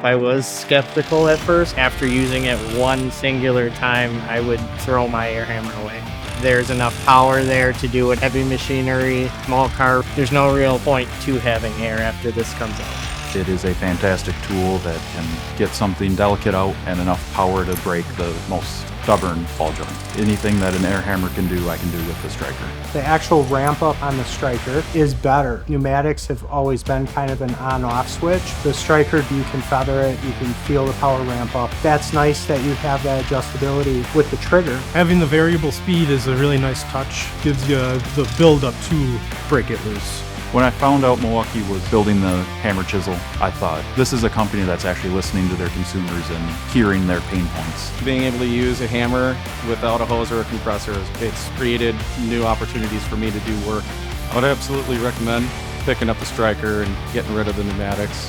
I was skeptical at first. After using it one singular time, I would throw my air hammer away. There's enough power there to do it. Heavy machinery, small car, there's no real point to having air after this comes out. It is a fantastic tool that can get something delicate out and enough power to break the most stubborn ball joint. Anything that an air hammer can do, I can do with the striker. The actual ramp up on the striker is better. Pneumatics have always been kind of an on-off switch. The striker, you can feather it, you can feel the power ramp up. That's nice that you have that adjustability with the trigger. Having the variable speed is a really nice touch. Gives you the build up to break it loose. When I found out Milwaukee was building the Hammer Chisel, I thought, this is a company that's actually listening to their consumers and hearing their pain points. Being able to use a hammer without a hose or a compressor, it's created new opportunities for me to do work. I would absolutely recommend picking up the striker and getting rid of the pneumatics.